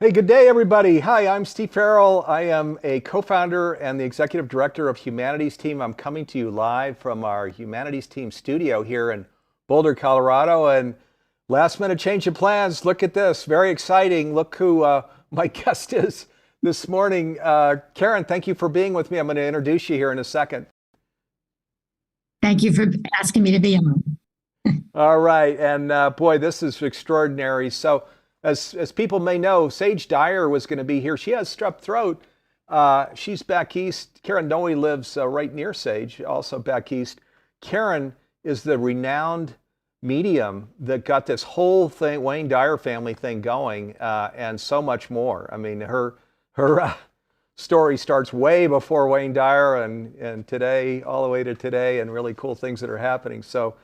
Hey, good day, everybody. Hi, I'm Steve Farrell. I am a co-founder and the executive director of Humanities Team. I'm coming to you live from our Humanities Team studio here in Boulder, Colorado. And last minute change of plans. Look at this. Very exciting. Look who my guest is this morning. Karen, thank you for being with me. I'm going to introduce you here in a second. Thank you for asking me to be on. All right. And boy, this is extraordinary. So, as people may know, Sage Dyer was going to be here. She has strep throat. She's back east. Karen Noé lives right near Sage, also back east. Karen is the renowned medium that got this whole thing, Wayne Dyer family thing going, and so much more. I mean, her story starts way before Wayne Dyer and today, all the way to today, and really cool things that are happening. So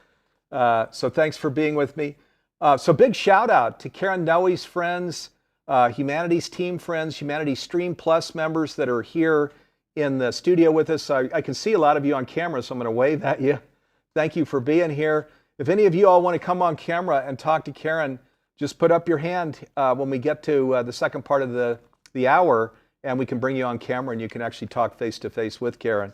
thanks for being with me. So big shout out to Karen Noé's friends, Humanities Team friends, Humanities Stream Plus members that are here in the studio with us. I can see a lot of you on camera, so I'm going to wave at you. Thank you for being here. If any of you all want to come on camera and talk to Karen, just put up your hand when we get to the second part of the hour, and we can bring you on camera and you can actually talk face to face with Karen.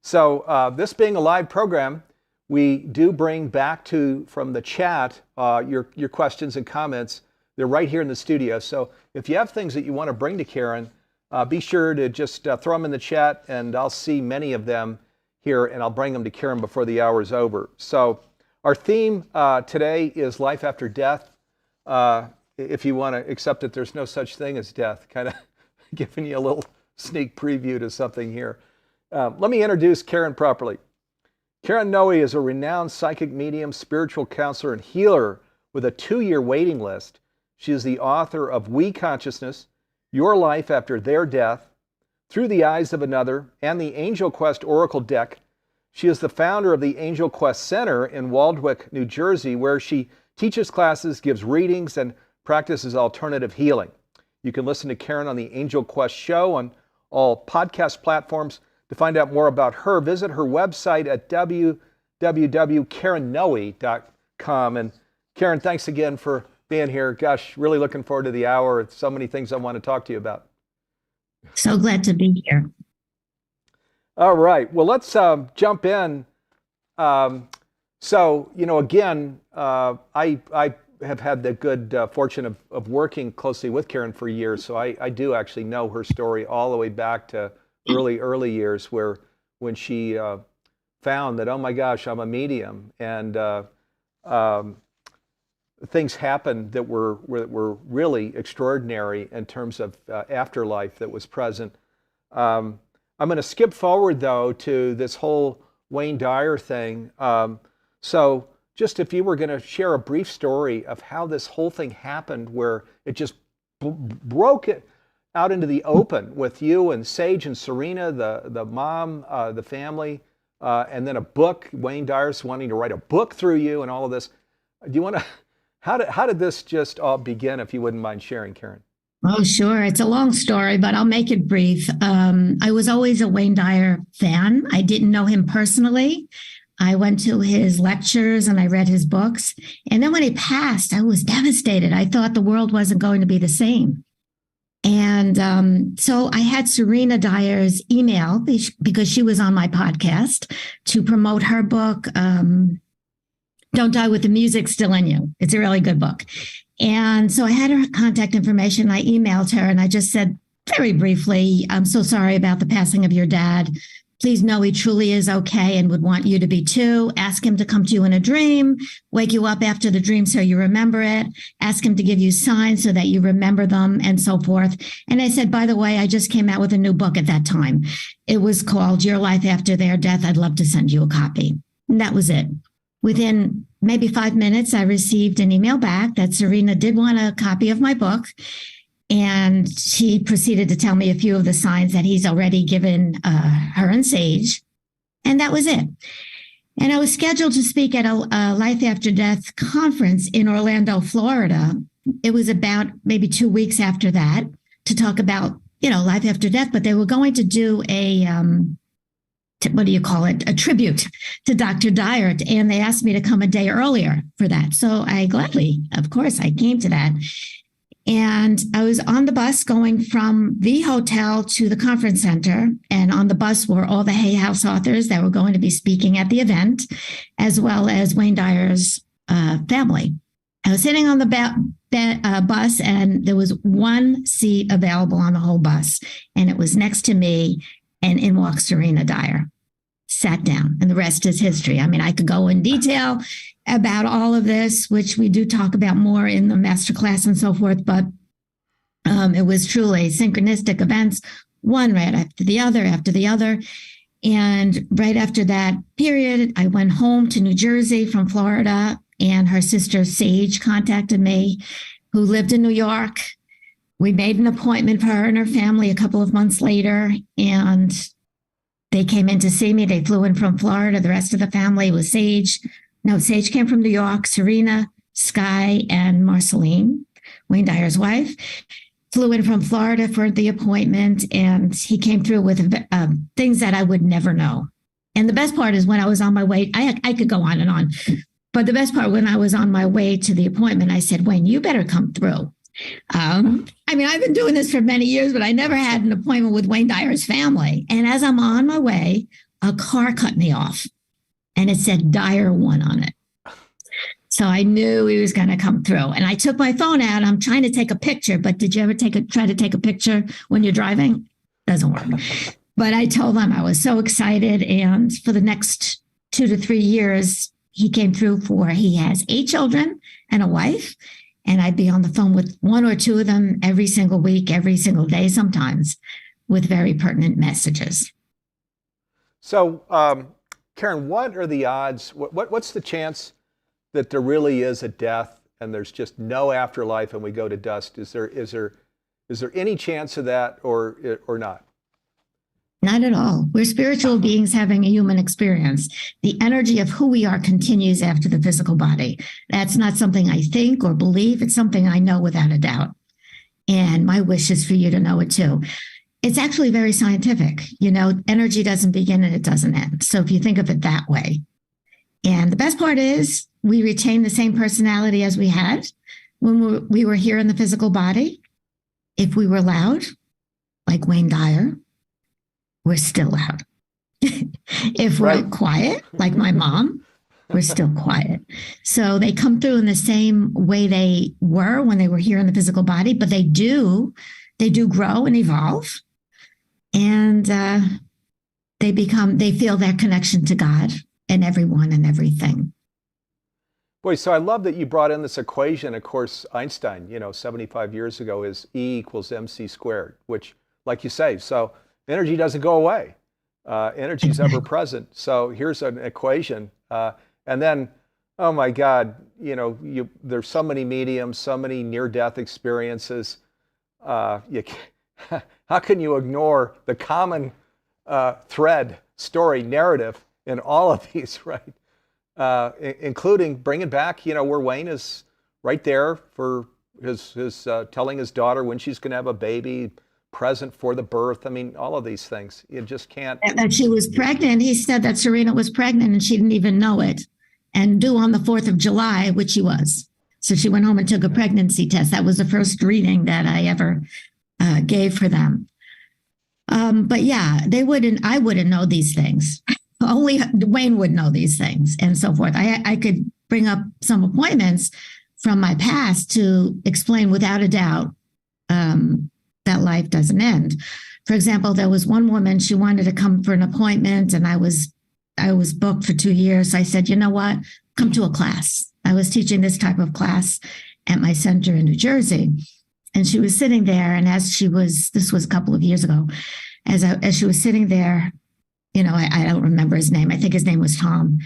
So this being a live program, we do bring back from the chat your questions and comments. They're right here in the studio. So if you have things that you want to bring to Karen, be sure to just throw them in the chat, and I'll see many of them here, and I'll bring them to Karen before the hour is over. So our theme today is life after death. If you want to accept that there's no such thing as death, kind of giving you a little sneak preview to something here. Let me introduce Karen properly. Karen Noé is a renowned psychic medium, spiritual counselor, and healer with a 2-year waiting list. She is the author of We Consciousness, Your Life After Their Death, Through the Eyes of Another, and the Angel Quest Oracle Deck. She is the founder of the Angel Quest Center in Waldwick, New Jersey, where she teaches classes, gives readings, and practices alternative healing. You can listen to Karen on the Angel Quest show on all podcast platforms. To find out more about her, visit her website at www.karennoe.com. And Karen, thanks again for being here. Gosh, really looking forward to the hour. So many things I want to talk to you about. So glad to be here. All right. Well, let's jump in. So, again, I have had the good fortune of working closely with Karen for years. So I do actually know her story all the way back to early years, when she found that, oh my gosh, I'm a medium, and things happened that were really extraordinary in terms of afterlife that was present. I'm going to skip forward though to this whole Wayne Dyer thing. So just if you were going to share a brief story of how this whole thing happened, where it just broke it out into the open with you and Sage and Serena, the mom, the family, and then a book. Wayne Dyer's wanting to write a book through you and all of this. Do you want to? How did this just all begin? If you wouldn't mind sharing, Karen. Oh, sure. It's a long story, but I'll make it brief. I was always a Wayne Dyer fan. I didn't know him personally. I went to his lectures and I read his books. And then when he passed, I was devastated. I thought the world wasn't going to be the same. And so I had Serena Dyer's email because she was on my podcast to promote her book, Don't Die with the Music Still in You. It's a really good book. And so I had her contact information. I emailed her and I just said very briefly, I'm so sorry about the passing of your dad. Please know he truly is okay and would want you to be too. Ask him to come to you in a dream, wake you up after the dream so you remember it, ask him to give you signs so that you remember them, and so forth. And I said, by the way, I just came out with a new book at that time. It was called Your Life After Their Death. I'd love to send you a copy. And that was it. Within maybe 5 minutes, I received an email back that Serena did want a copy of my book. And she proceeded to tell me a few of the signs that he's already given her and Sage. And that was it. And I was scheduled to speak at a Life After Death conference in Orlando, Florida. It was about maybe 2 weeks after that to talk about, life after death. But they were going to do a tribute to Dr. Dyer. And they asked me to come a day earlier for that. So I gladly, of course, I came to that. And I was on the bus going from the hotel to the conference center. And on the bus were all the Hay House authors that were going to be speaking at the event, as well as Wayne Dyer's family. I was sitting on the bus, and there was one seat available on the whole bus, and it was next to me, and in walks Serena Dyer. Sat down, and the rest is history. I mean, I could go in detail about all of this, which we do talk about more in the masterclass and so forth, but it was truly synchronistic events, one right after the other. And right after that period, I went home to New Jersey from Florida, and her sister Sage contacted me, who lived in New York. We made an appointment for her and her family a couple of months later, and they came in to see me. They flew in from Florida. The rest of the family was Sage. No, Sage came from New York. Serena, Sky, and Marceline, Wayne Dyer's wife, flew in from Florida for the appointment, and he came through with things that I would never know. And the best part is when I was on my way, I could go on and on, but the best part, when I was on my way to the appointment, I said, Wayne, you better come through. I mean, I've been doing this for many years, but I never had an appointment with Wayne Dyer's family. And as I'm on my way, a car cut me off, and it said Dyer 1 on it. So I knew he was going to come through. And I took my phone out. I'm trying to take a picture, but did you ever try to take a picture when you're driving? Doesn't work. But I told them I was so excited. And for the next 2 to 3 years, he came through he has 8 children and a wife. And I'd be on the phone with 1 or 2 of them every single week, every single day, sometimes, with very pertinent messages. So, Karen, what are the odds? What's the chance that there really is a death and there's just no afterlife and we go to dust? Is there any chance of that or not? Not at all. We're spiritual beings having a human experience. The energy of who we are continues after the physical body. That's not something I think or believe. It's something I know without a doubt. And my wish is for you to know it too. It's actually very scientific. You know, energy doesn't begin and it doesn't end. So if you think of it that way. And the best part is we retain the same personality as we had when we were here in the physical body. If we were loud, like Wayne Dyer, we're still loud. If we're quiet, like my mom, we're still quiet. So they come through in the same way they were when they were here in the physical body, but they do grow and evolve. And they feel that connection to God and everyone and everything. Boy, so I love that you brought in this equation. Of course, Einstein, 75 years ago, is E = mc squared, which, like you say, so energy doesn't go away. Energy is ever present. So here's an equation. And then, oh my God, there's so many mediums, so many near-death experiences. How can you ignore the common thread, story, narrative in all of these, right? Including bringing back, where Wayne is right there for his telling his daughter when she's going to have a baby, present for the birth. I mean, all of these things. You just can't. That she was pregnant. He said that Serena was pregnant and she didn't even know it, and due on the 4th of July, which she was. So she went home and took a pregnancy test. That was the first reading that I ever gave for them. But yeah, I wouldn't know these things. Only Wayne would know these things and so forth. I could bring up some appointments from my past to explain without a doubt that life doesn't end. For example, there was one woman, she wanted to come for an appointment, and I was booked for 2 years. So I said, you know what, come to a class. I was teaching this type of class at my center in New Jersey. And she was sitting there, and this was a couple of years ago, as she was sitting there, I don't remember his name. I think his name was Tom.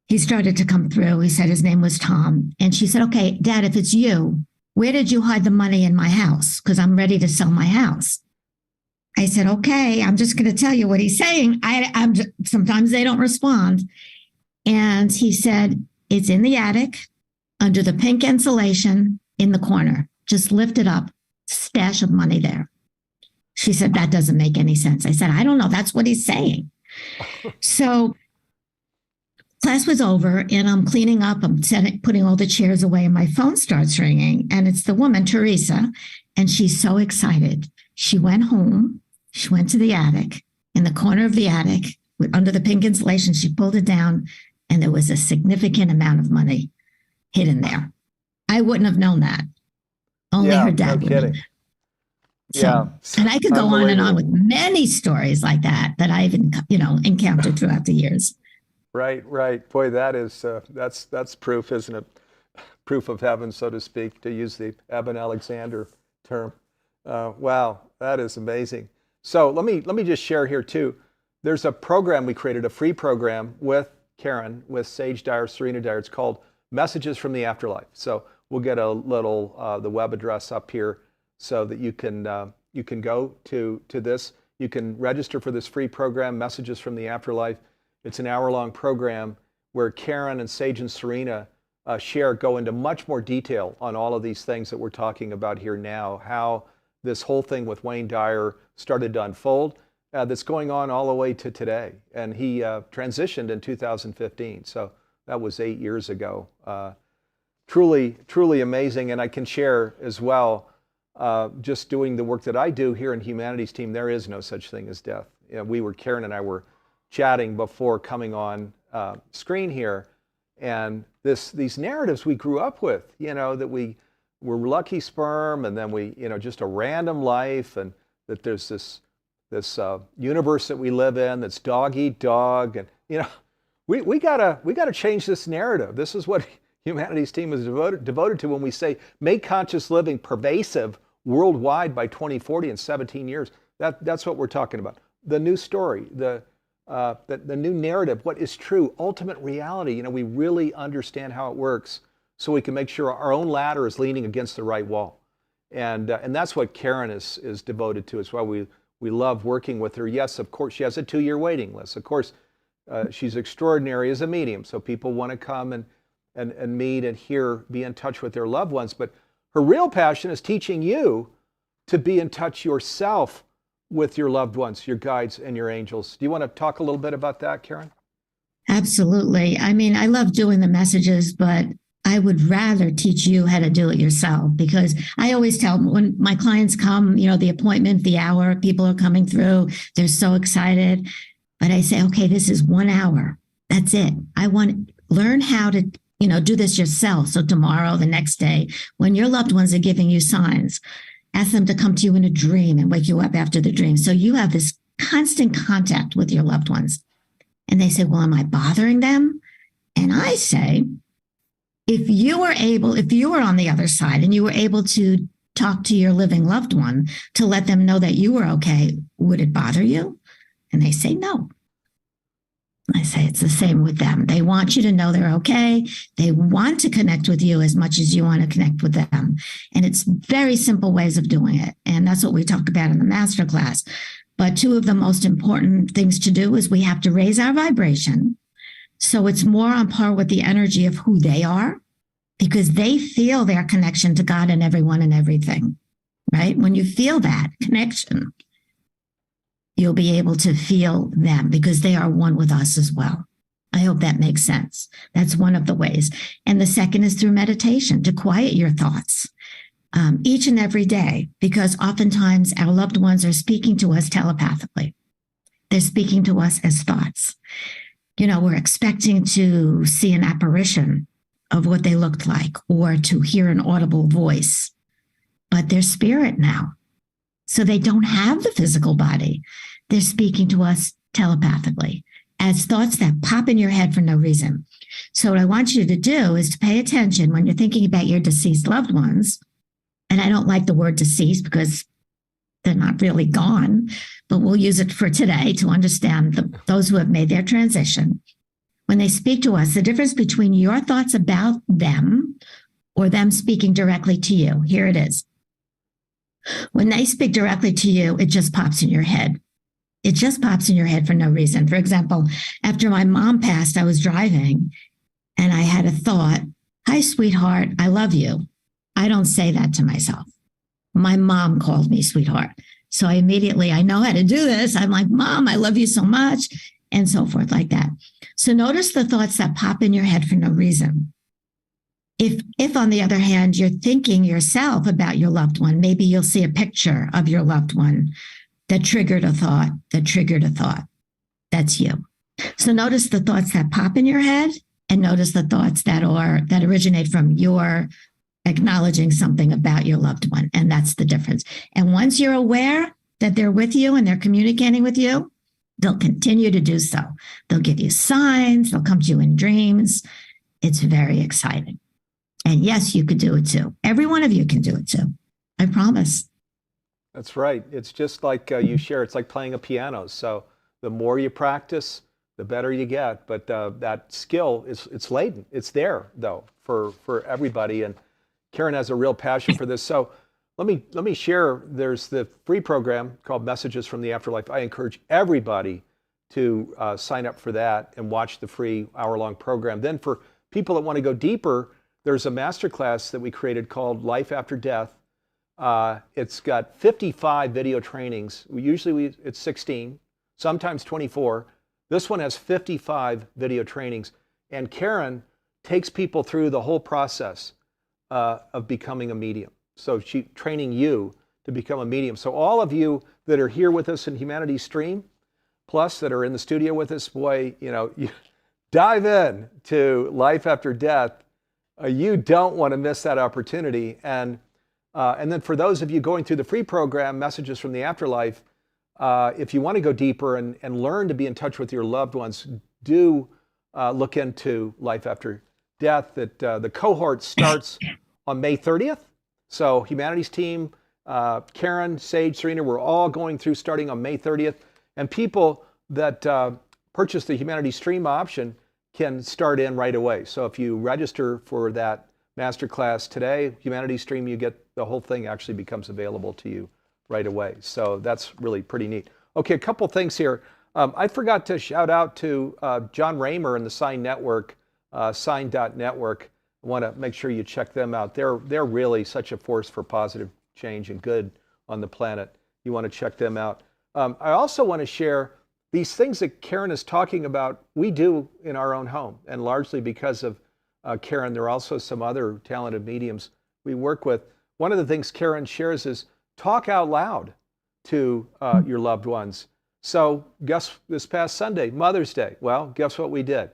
He started to come through. He said his name was Tom. And she said, okay, Dad, if it's you, where did you hide the money in my house? Because I'm ready to sell my house. I said, okay, I'm just going to tell you what he's saying. Sometimes they don't respond. And he said, it's in the attic, under the pink insulation in the corner. Just lift it up, stash of money there. She said, that doesn't make any sense. I said, I don't know. That's what he's saying. So Class was over and I'm cleaning up. I'm putting all the chairs away and my phone starts ringing. And it's the woman, Teresa. And she's so excited. She went home. She went to the attic. In the corner of the attic, under the pink insulation, she pulled it down and there was a significant amount of money hidden there. I wouldn't have known that. Only her dad would have. So, and I could go on and on with many stories like that I've encountered throughout the years. Right. Boy, that is that's proof, isn't it? Proof of heaven, so to speak, to use the Eben Alexander term. Wow, that is amazing. So let me just share here too. There's a program we created, a free program with Karen, with Sage Dyer, Serena Dyer. It's called Messages from the Afterlife. So we'll get a little the web address up here so that you can go to this. You can register for this free program, Messages from the Afterlife. It's an hour-long program where Karen and Sage and Serena go into much more detail on all of these things that we're talking about here now, how this whole thing with Wayne Dyer started to unfold, that's going on all the way to today. And he transitioned in 2015, so that was 8 years ago. Truly amazing, and I can share as well, just doing the work that I do here in Humanities Team, there is no such thing as death. Karen and I were chatting before coming on screen here, and these narratives we grew up with, that we were lucky sperm, and then we, just a random life, and that there's this universe that we live in that's dog eat dog, and we gotta change this narrative. This is what Humanities Team is devoted to when we say make conscious living pervasive worldwide by 2040 in 17 years. That's what we're talking about. The new story, the new narrative, what is true, ultimate reality. We really understand how it works, so we can make sure our own ladder is leaning against the right wall, and that's what Karen is devoted to. It's why we love working with her. Yes, of course, she has a 2-year waiting list. Of course, she's extraordinary as a medium, so people want to come and meet and be in touch with their loved ones. But her real passion is teaching you to be in touch yourself with your loved ones, your guides, and your angels. Do you want to talk a little bit about that, Karen? Absolutely. I mean, I love doing the messages, but I would rather teach you how to do it yourself, because I always tell when my clients come, the appointment, the hour, people are coming through, they're so excited. But I say, okay, this is 1 hour. That's it. I want to learn how to, do this yourself. So tomorrow, the next day, when your loved ones are giving you signs, ask them to come to you in a dream and wake you up after the dream. So you have this constant contact with your loved ones. And they say, well, am I bothering them? And I say, if you were on the other side and you were able to talk to your living loved one to let them know that you were okay, would it bother you? And they say, no. I say it's the same with them. They want you to know they're okay. They want to connect with you as much as you want to connect with them. And it's very simple ways of doing it. And that's what we talk about in the masterclass. But 2 of the most important things to do is we have to raise our vibration, so it's more on par with the energy of who they are, because they feel their connection to God and everyone and everything, right? When you feel that connection, you'll be able to feel them because they are one with us as well. I hope that makes sense. That's one of the ways. And the second is through meditation, to quiet your thoughts each and every day, because oftentimes our loved ones are speaking to us telepathically. They're speaking to us as thoughts. We're expecting to see an apparition of what they looked like or to hear an audible voice, but they're spirit now. So they don't have the physical body. They're speaking to us telepathically as thoughts that pop in your head for no reason. So what I want you to do is to pay attention when you're thinking about your deceased loved ones. And I don't like the word deceased because they're not really gone, but we'll use it for today to understand those who have made their transition. When they speak to us, the difference between your thoughts about them or them speaking directly to you, here it is. When they speak directly to you, it just pops in your head. It just pops in your head for no reason. For example, after my mom passed, I was driving and I had a thought, hi, sweetheart, I love you. I don't say that to myself. My mom called me sweetheart. So I know how to do this. I'm like, Mom, I love you so much. and so forth like that. So notice the thoughts that pop in your head for no reason. If on the other hand, you're thinking yourself about your loved one, maybe you'll see a picture of your loved one that triggered a thought, That's you. So notice the thoughts that pop in your head, and notice the thoughts that originate from your acknowledging something about your loved one. And that's the difference. And once you're aware that they're with you and they're communicating with you, they'll continue to do so. They'll give you signs. They'll come to you in dreams. It's very exciting. And yes, you could do it too. Every one of you can do it too. I promise. That's right. It's just like you share. It's like playing a piano. So the more you practice, the better you get. But that skill it's latent. It's there though for everybody. And Karen has a real passion for this. So let me share. There's the free program called Messages from the Afterlife. I encourage everybody to sign up for that and watch the free hour-long program. Then for people that want to go deeper, there's a masterclass that we created called Life After Death. It's got 55 video trainings. It's 16, sometimes 24. This one has 55 video trainings. And Karen takes people through the whole process of becoming a medium. So she's training you to become a medium. So all of you that are here with us in Humanity Stream, plus that are in the studio with us, boy, you dive in to Life After Death. You don't want to miss that opportunity. And then for those of you going through the free program, Messages from the Afterlife, if you want to go deeper and learn to be in touch with your loved ones, do look into Life After Death. That the cohort starts on May 30th. So Humanities team, Karen, Sage, Serena, we're all going through starting on May 30th. And people that purchase the Humanity Stream option can start in right away. So if you register for that masterclass today, Humanity Stream, you get the whole thing actually becomes available to you right away. So that's really pretty neat. Okay, a couple things here. I forgot to shout out to John Raymer and the Sign Network, sign.network. I want to make sure you check them out. They're really such a force for positive change and good on the planet. You want to check them out. I also want to share these things that Karen is talking about, we do in our own home, and largely because of Karen. There are also some other talented mediums we work with. One of the things Karen shares is talk out loud to your loved ones. So guess this past Sunday, Mother's Day. Well, guess what we did?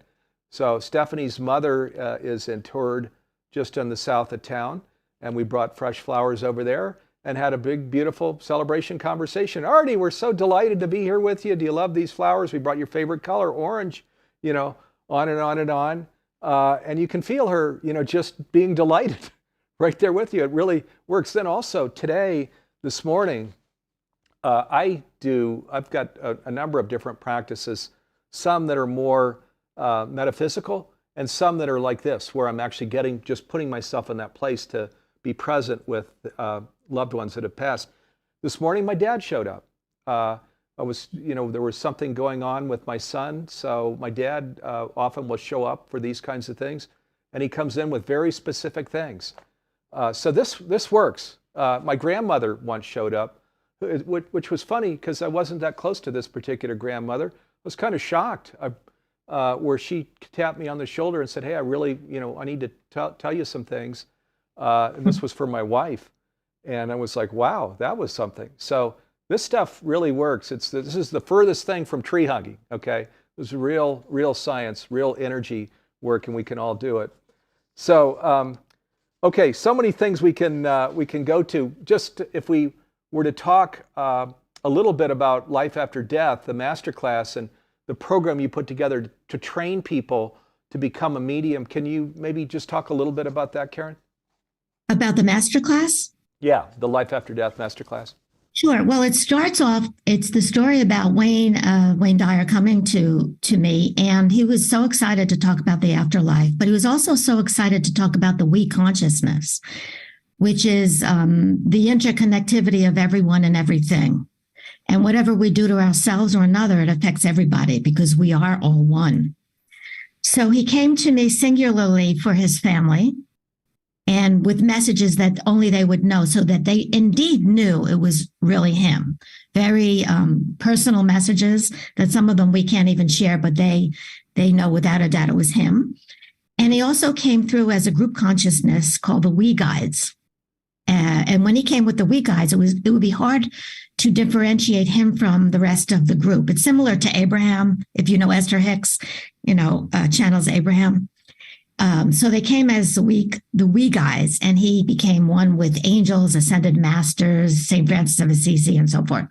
So Stephanie's mother is interred just in the south of town, and we brought fresh flowers over there and had a big, beautiful celebration conversation. Artie, we're so delighted to be here with you. Do you love these flowers? We brought your favorite color, orange, on and on and on. And you can feel her, just being delighted right there with you. It really works. Then also today, this morning, I've got a number of different practices, some that are more metaphysical and some that are like this, where I'm actually just putting myself in that place to be present with loved ones that have passed. This morning, my dad showed up. There was something going on with my son, so my dad often will show up for these kinds of things, and he comes in with very specific things. So this works. My grandmother once showed up, which was funny because I wasn't that close to this particular grandmother. I was kind of shocked where she tapped me on the shoulder and said, "Hey, I really, I need to tell you some things." And this was for my wife. And I was like, wow, that was something. So this stuff really works. This is the furthest thing from tree hugging, okay? This is real science, real energy work, and we can all do it. So, okay, so many things we can go to. Just if we were to talk a little bit about Life After Death, the masterclass, and the program you put together to train people to become a medium, can you maybe just talk a little bit about that, Karen? About the masterclass? Yeah, the Life After Death masterclass. Sure. Well, it starts off, it's the story about Wayne Dyer coming to me, and he was so excited to talk about the afterlife, but he was also so excited to talk about the we consciousness, which is the interconnectivity of everyone and everything. And whatever we do to ourselves or another, it affects everybody because we are all one. So he came to me singularly for his family. and with messages that only they would know, so that they indeed knew it was really him. Very personal messages that some of them we can't even share, but they know without a doubt it was him. And he also came through as a group consciousness called the We Guides. And when he came with the We Guides, it would be hard to differentiate him from the rest of the group. It's similar to Abraham, if you know Esther Hicks, channels Abraham. So they came as the We Guides, and he became one with angels, ascended masters, St. Francis of Assisi, and so forth.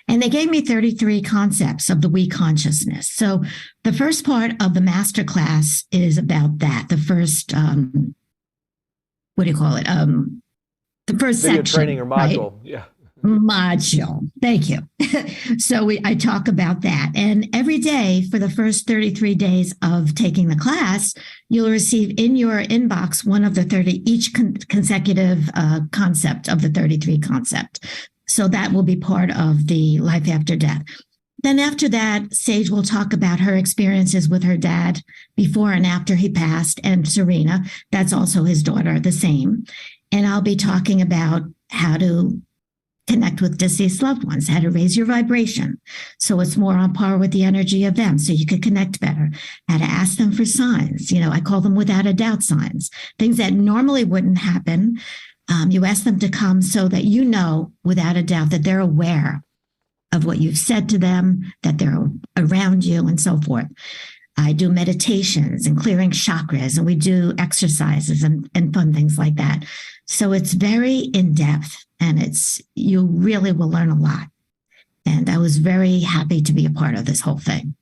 And they gave me 33 concepts of the We consciousness. So the first part of the master class is about that. The first, what do you call it? The first Video section, training or module. right? Yeah. Module. Thank you. So I talk about that. And every day for the first 33 days of taking the class, you'll receive in your inbox one of the 30, each consecutive concept of the 33 concept. So that will be part of the life after death. Then after that, Sage will talk about her experiences with her dad before and after he passed, and Serena, that's also his daughter, the same. And I'll be talking about how to connect with deceased loved ones, how to raise your vibration so it's more on par with the energy of them, so you can connect better, how to ask them for signs. I call them without a doubt signs, things that normally wouldn't happen. You ask them to come so that you know without a doubt that they're aware of what you've said to them, that they're around you, and so forth. I do meditations and clearing chakras, and we do exercises and fun things like that. So it's very in-depth, and you really will learn a lot. And I was very happy to be a part of this whole thing.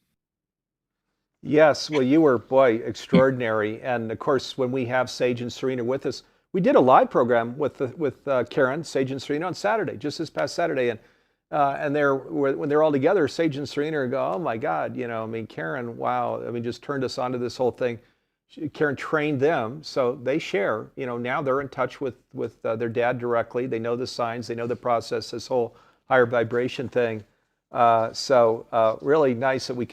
Yes, well, you were, extraordinary. And of course, when we have Sage and Serena with us, we did a live program with Karen, Sage and Serena on Saturday, just this past Saturday. And when they're all together, Sage and Serena go, oh my God, Karen, wow, just turned us onto this whole thing. Karen trained them, so they share. Now they're in touch with their dad directly. They know the signs, they know the process, this whole higher vibration thing. So really nice that we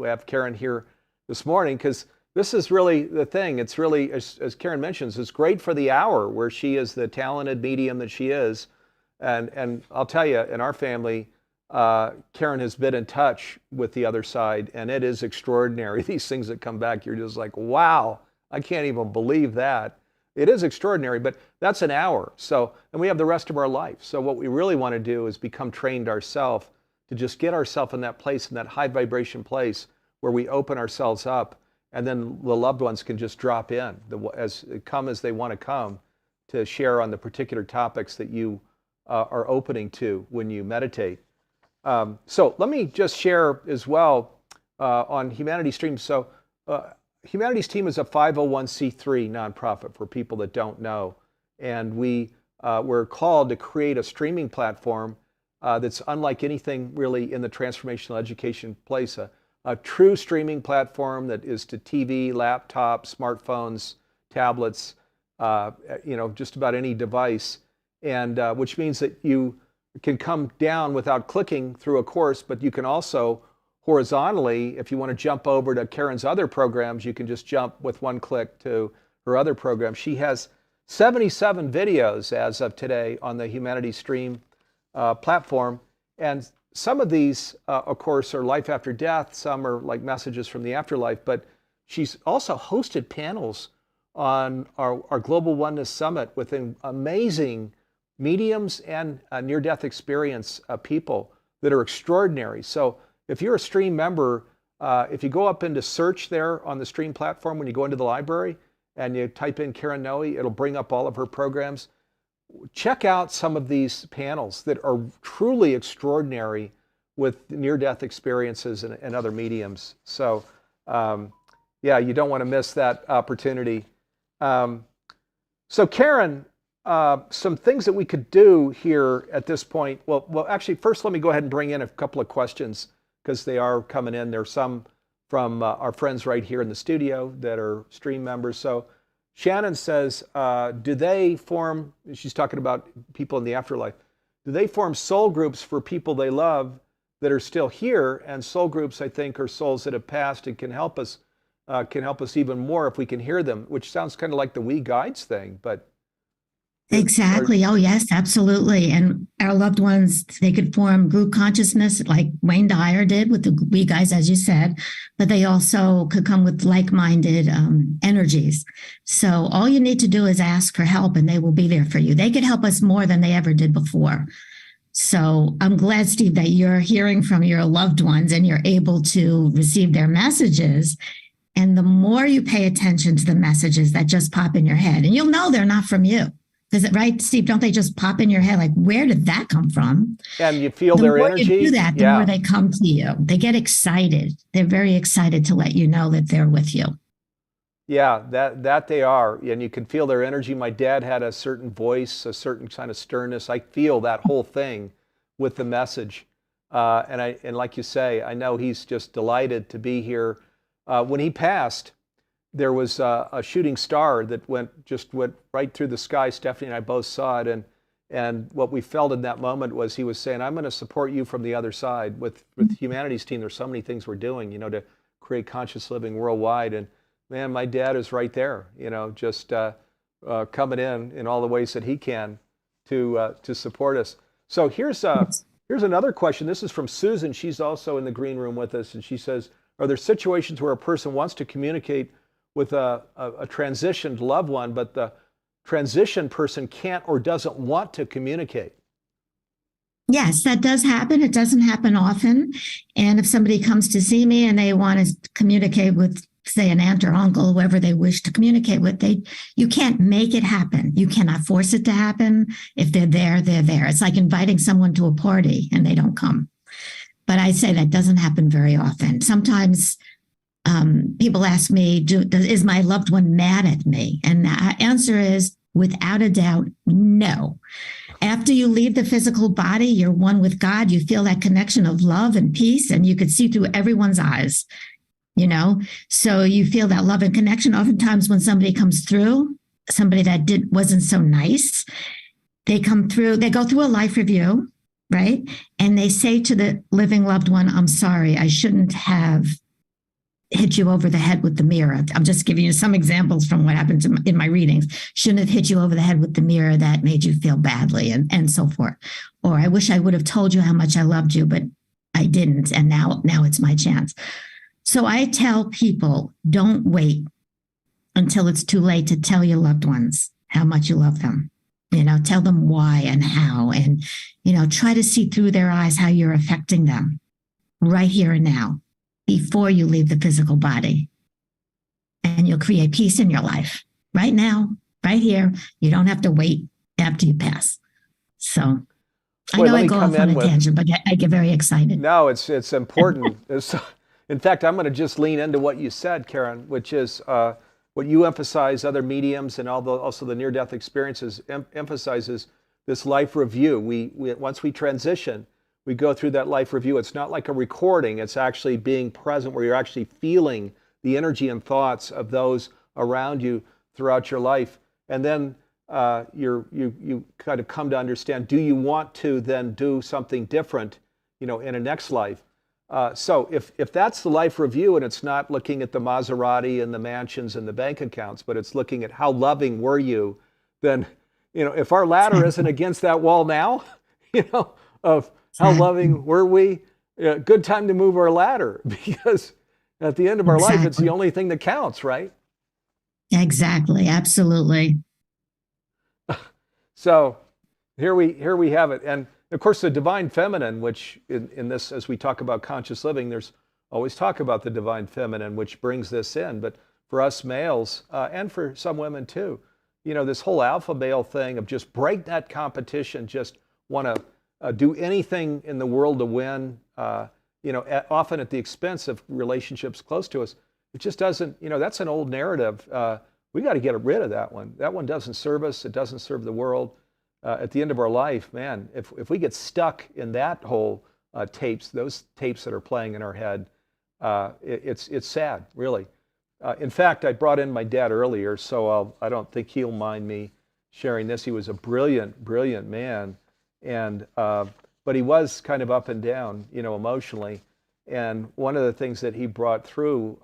have Karen here this morning, because this is really the thing. It's really, as Karen mentions, it's great for the hour where she is the talented medium that she is. And I'll tell you, in our family, Karen has been in touch with the other side, and it is extraordinary. These things that come back, you're just like, wow, I can't even believe that. It is extraordinary, but that's an hour. So, and we have the rest of our life. So what we really want to do is become trained ourselves to just get ourselves in that place, in that high vibration place where we open ourselves up, and then the loved ones can just drop in, as they want to come, to share on the particular topics that you are opening to when you meditate. So let me just share as well on Humanity's Stream. So Humanity's Team is a 501c3 nonprofit for people that don't know. And we're called to create a streaming platform that's unlike anything really in the transformational education place. A true streaming platform that is to TV, laptops, smartphones, tablets, just about any device. And which means that you can come down without clicking through a course, but you can also horizontally, if you want to jump over to Karen's other programs, you can just jump with one click to her other program. She has 77 videos as of today on the Humanity Stream platform. And some of these, of course, are life after death. Some are like messages from the afterlife, but she's also hosted panels on our Global Oneness Summit with amazing mediums and near-death experience people that are extraordinary. So if you're a Stream member, if you go up into search there on the Stream platform, when you go into the library and you type in Karen Noé, it'll bring up all of her programs. Check out some of these panels that are truly extraordinary with near-death experiences and other mediums. So yeah, you don't want to miss that opportunity. So Karen, some things that we could do here at this point. Well, actually, first let me go ahead and bring in a couple of questions because they are coming in. There's some from our friends right here in the studio that are Stream members. So Shannon says, do they form, she's talking about people in the afterlife, do they form soul groups for people they love that are still here? And soul groups, I think, are souls that have passed and can help us can help us even more if we can hear them, which sounds kind of like the we guides thing, but Exactly. Oh, yes, absolutely. And our loved ones, they could form group consciousness like Wayne Dyer did with the we guys, as you said, but they also could come with like-minded energies. So all you need to do is ask for help and they will be there for you. They could help us more than they ever did before. So I'm glad, Steve, that you're hearing from your loved ones and you're able to receive their messages. And the more you pay attention to the messages that just pop in your head, and you'll know they're not from you. Is it right, Steve? Don't they just pop in your head? Like, where did that come from? and you feel The their more energy. you do that, the Yeah. more they come to you. They get excited. They're very excited to let you know that they're with you. Yeah, that they are, and you can feel their energy. My dad had a certain voice, a certain kind of sternness. I feel that whole thing with the message, and like you say, I know he's just delighted to be here. When he passed, there was a shooting star that went right through the sky. Stephanie and I both saw it, and what we felt in that moment was he was saying, "I'm going to support you from the other side." With Humanity's Team, there's so many things we're doing, to create conscious living worldwide, and man, my dad is right there, just coming in all the ways that he can to support us. So here's another question. This is from Susan. She's also in the green room with us, and she says, "Are there situations where a person wants to communicate with a transitioned loved one, but the transition person can't or doesn't want to communicate?" Yes, that does happen. It doesn't happen often. And if somebody comes to see me and they want to communicate with, say, an aunt or uncle, whoever they wish to communicate with, you can't make it happen. You cannot force it to happen. If they're there, they're there. It's like inviting someone to a party and they don't come. But I say that doesn't happen very often. Sometimes people ask me, is my loved one mad at me? And the answer is, without a doubt, no. After you leave the physical body, you're one with God. You feel that connection of love and peace, and you could see through everyone's eyes, So you feel that love and connection. Oftentimes when somebody comes through, somebody that wasn't so nice, they go through a life review, right? And they say to the living loved one, "I'm sorry, I shouldn't have hit you over the head with the mirror." I'm just giving you some examples from what happened in my readings. "Shouldn't have hit you over the head with the mirror. That made you feel badly," and so forth. Or, "I wish I would have told you how much I loved you, but I didn't. And now it's my chance." So I tell people, don't wait until it's too late to tell your loved ones how much you love them. Tell them why and how, and, try to see through their eyes how you're affecting them right here and now, before you leave the physical body. And you'll create peace in your life right now, right here. You don't have to wait after you pass. So I know I go off on a tangent, but I get very excited. No, it's important. In fact, I'm going to just lean into what you said, Karen, which is what you emphasize, other mediums and also the near-death experiences emphasizes this life review. We once we transition, we go through that life review. It's not like a recording. It's actually being present, where you're actually feeling the energy and thoughts of those around you throughout your life. And then you kind of come to understand, do you want to then do something different, in a next life? So if that's the life review, and it's not looking at the Maserati and the mansions and the bank accounts, but it's looking at how loving were you, then, if our ladder isn't against that wall now, of how loving were we, good time to move our ladder, because at the end of our life, it's the only thing that counts, right? Exactly. Absolutely. So here we have it. And of course, the divine feminine, which in this, as we talk about conscious living, there's always talk about the divine feminine, which brings this in. But for us males, and for some women too, this whole alpha male thing of just break that competition, just want to do anything in the world to win, often at the expense of relationships close to us. It just doesn't, that's an old narrative. We got to get rid of that one. That one doesn't serve us. It doesn't serve the world. At the end of our life, man, if we get stuck in that whole those tapes that are playing in our head, it's sad, really. In fact, I brought in my dad earlier, so I don't think he'll mind me sharing this. He was a brilliant, brilliant man, and but he was kind of up and down, emotionally. And one of the things that he brought through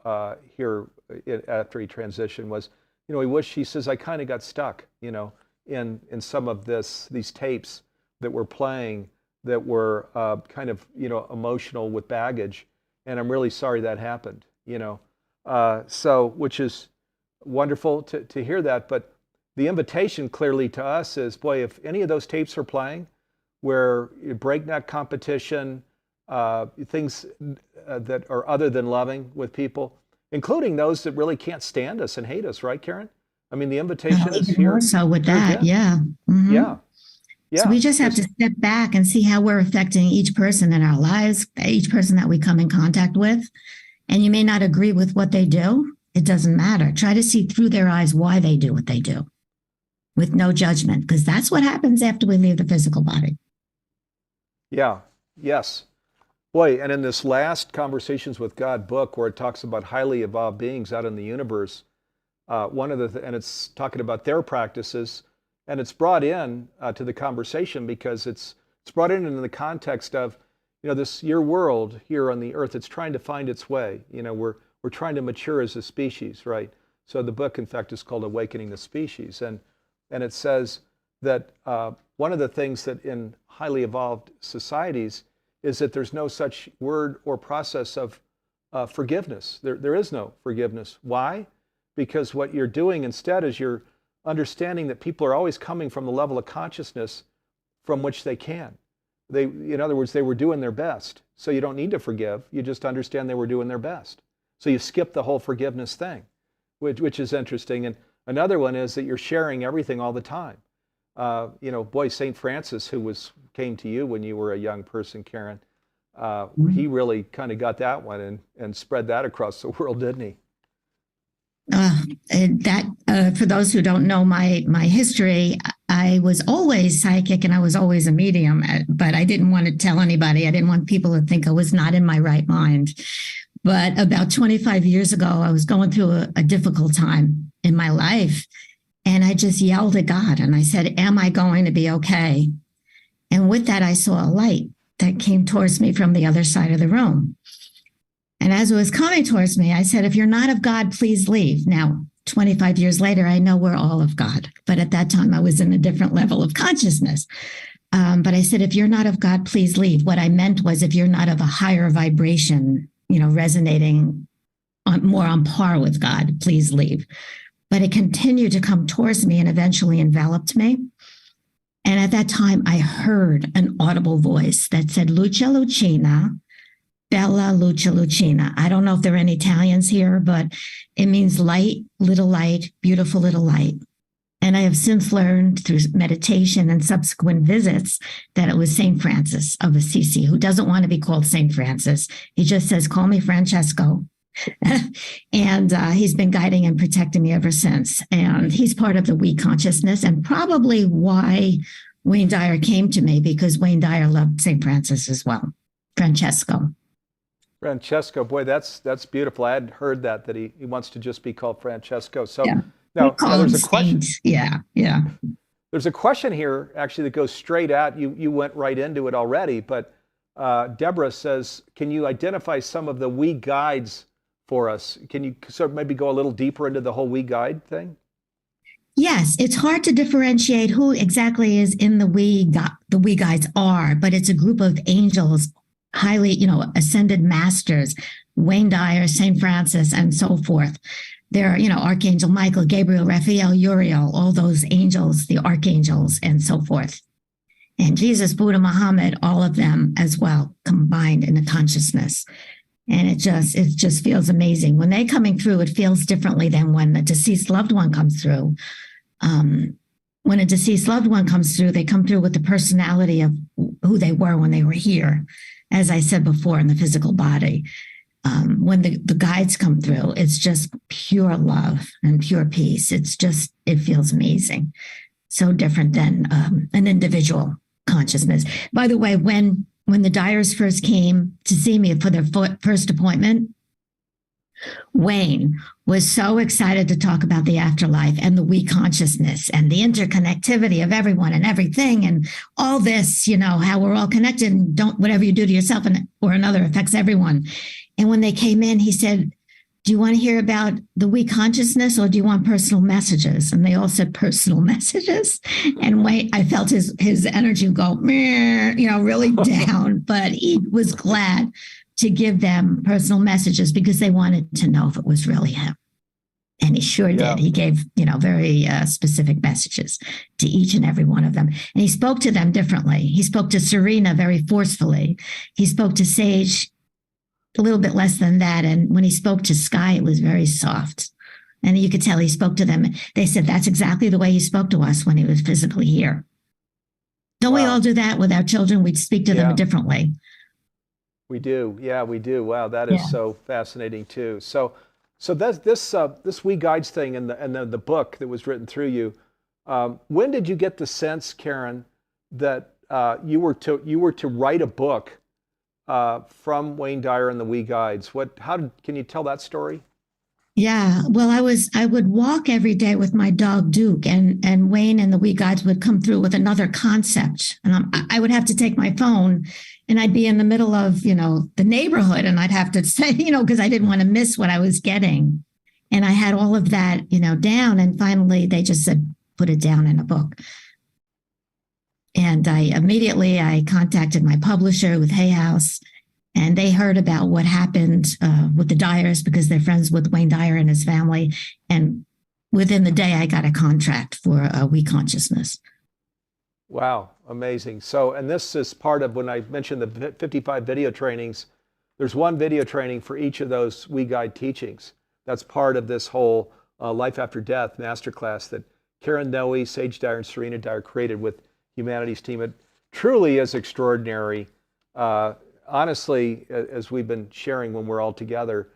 here after he transitioned was, he says, I kind of got stuck, in some of these tapes that were playing that were kind of, emotional with baggage. And I'm really sorry that happened, So, which is wonderful to hear that. But the invitation clearly to us is, boy, if any of those tapes are playing where breakneck competition, things that are other than loving with people, including those that really can't stand us and hate us, right, Karen? I mean, the invitation is here. Also with that, yeah. Mm-hmm. Yeah. So we just have to step back and see how we're affecting each person in our lives, each person that we come in contact with. And you may not agree with what they do. It doesn't matter. Try to see through their eyes why they do what they do with no judgment, because that's what happens after we leave the physical body. Yeah. Yes. Boy, and in this last Conversations with God book, where it talks about highly evolved beings out in the universe, and it's talking about their practices, and it's brought in to the conversation because it's brought in the context of, your world here on the earth. It's trying to find its way. We're trying to mature as a species, right? So the book, in fact, is called Awakening the Species, and it says that one of the things that in highly evolved societies is that there's no such word or process of forgiveness. There is no forgiveness. Why? Because what you're doing instead is you're understanding that people are always coming from the level of consciousness from which they can. In other words, they were doing their best. So you don't need to forgive. You just understand they were doing their best. So you skip the whole forgiveness thing, which is interesting. And another one is that you're sharing everything all the time. Boy, St. Francis, who came to you when you were a young person, Karen, he really kind of got that one and spread that across the world, didn't he? For those who don't know my history, I was always psychic and I was always a medium, but I didn't want to tell anybody. I didn't want people to think I was not in my right mind. But about 25 years ago, I was going through a difficult time in my life. And I just yelled at God and I said, am I going to be okay? And with that, I saw a light that came towards me from the other side of the room. And as it was coming towards me, I said, if you're not of God, please leave. Now, 25 years later, I know we're all of God. But at that time, I was in a different level of consciousness. But I said, if you're not of God, please leave. What I meant was, if you're not of a higher vibration, resonating more on par with God, please leave. But it continued to come towards me and eventually enveloped me. And at that time, I heard an audible voice that said, Lucia Lucina, Bella Lucia Lucina. I don't know if there are any Italians here, but it means light, beautiful little light. And I have since learned through meditation and subsequent visits that it was St. Francis of Assisi, who doesn't want to be called St. Francis. He just says, call me Francesco. And he's been guiding and protecting me ever since. And he's part of the we consciousness, and probably why Wayne Dyer came to me, because Wayne Dyer loved St. Francis as well. Francesco, boy, that's beautiful. I had heard that he wants to just be called Francesco. So yeah. now there's a question. Yeah. There's a question here actually that goes straight at you. You went right into it already, but Deborah says, can you identify some of the we guides for us? Can you sort of maybe go a little deeper into the whole we guide thing? Yes, it's hard to differentiate who exactly is in the we guides are, but it's a group of angels, highly, ascended masters, Wayne Dyer, St. Francis, and so forth. There are, Archangel Michael, Gabriel, Raphael, Uriel, all those angels, the archangels, and so forth. And Jesus, Buddha, Muhammad, all of them as well, combined in a consciousness. And it just feels amazing. When they're coming through, it feels differently than when the deceased loved one comes through. When a deceased loved one comes through, they come through with the personality of who they were when they were here, as I said before, in the physical body. When the guides come through, it's just pure love and pure peace. It feels amazing. So different than an individual consciousness. By the way, when the Dyers first came to see me for their first appointment, Wayne was so excited to talk about the afterlife and the we consciousness and the interconnectivity of everyone and everything and all this, how we're all connected and don't whatever you do to yourself or another affects everyone. And when they came in, he said, do you want to hear about the we consciousness or do you want personal messages? And they all said personal messages. And Wayne, I felt his energy go, really down, but he was glad to give them personal messages because they wanted to know if it was really him. And he sure did. He gave, very specific messages to each and every one of them. And he spoke to them differently. He spoke to Serena very forcefully. He spoke to Sage a little bit less than that. And when he spoke to Sky, it was very soft. And you could tell he spoke to them. They said, that's exactly the way he spoke to us when he was physically here. Don't we all do that with our children? We'd speak to them differently. We do. Yeah, we do. Wow, that is so fascinating too. So that's this We Guides thing and the book that was written through you. When did you get the sense, Karen, that you were to write a book from Wayne Dyer and the We Guides? Can you tell that story? Yeah, well, I would walk every day with my dog Duke, and Wayne and the We Guides would come through with another concept, and I would have to take my phone, and I'd be in the middle of the neighborhood, and I'd have to say because I didn't want to miss what I was getting, and I had all of that down, and finally they just said put it down in a book, and I contacted my publisher with Hay House. And they heard about what happened with the Dyers because they're friends with Wayne Dyer and his family. And within the day, I got a contract for We Consciousness. Wow, amazing. So, and this is part of when I mentioned the 55 video trainings, there's one video training for each of those We Guide teachings. That's part of this whole Life After Death masterclass that Karen Noé, Sage Dyer, and Serena Dyer created with Humanity's team. It truly is extraordinary. Honestly, as we've been sharing when we're all together,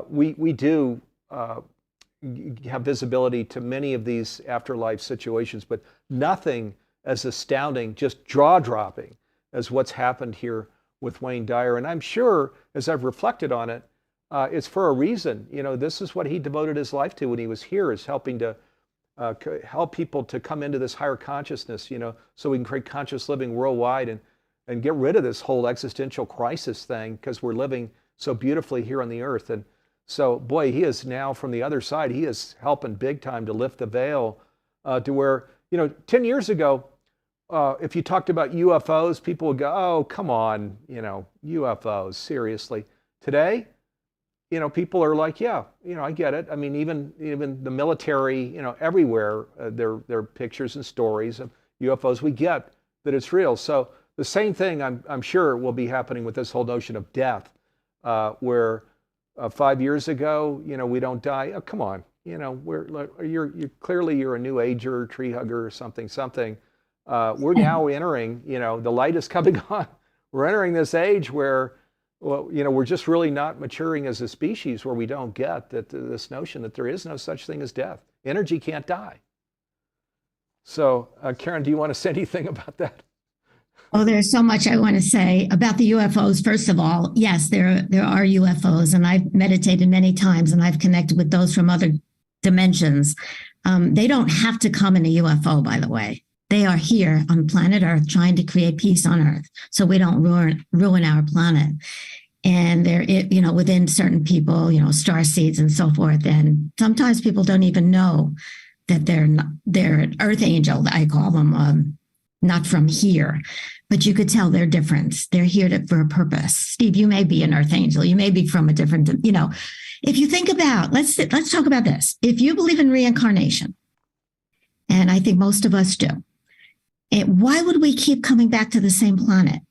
we do have visibility to many of these afterlife situations, but nothing as astounding, just jaw-dropping as what's happened here with Wayne Dyer. And I'm sure, as I've reflected on it, it's for a reason. This is what he devoted his life to when he was here, is helping to help people to come into this higher consciousness, so we can create conscious living worldwide and get rid of this whole existential crisis thing, because we're living so beautifully here on the earth. And so, boy, he is now from the other side. He is helping big time to lift the veil to where, 10 years ago, if you talked about UFOs, people would go, oh, come on, UFOs, seriously. Today, people are like, yeah, I get it. I mean, even the military, everywhere, there are pictures and stories of UFOs. We get that it's real. So the same thing, I'm sure, will be happening with this whole notion of death, where 5 years ago, we don't die. Oh, come on, you're clearly you're a new ager, tree hugger, or something. We're now entering, the light is coming on. We're entering this age where, we're just really not maturing as a species, where we don't get that this notion that there is no such thing as death. Energy can't die. So, Karen, do you want to say anything about that? Oh, there's so much I want to say about the UFOs. First of all, yes, there are UFOs, and I've meditated many times, and I've connected with those from other dimensions. They don't have to come in a UFO, by the way. They are here on planet Earth trying to create peace on Earth so we don't ruin our planet. And they're, within certain people, star seeds and so forth. And sometimes people don't even know that they're an Earth angel, I call them, not from here. But you could tell they're different. They're here for a purpose. Steve, you may be an Earth angel. You may be from a different, if you think about, let's talk about this. If you believe in reincarnation, and I think most of us do, why would we keep coming back to the same planet?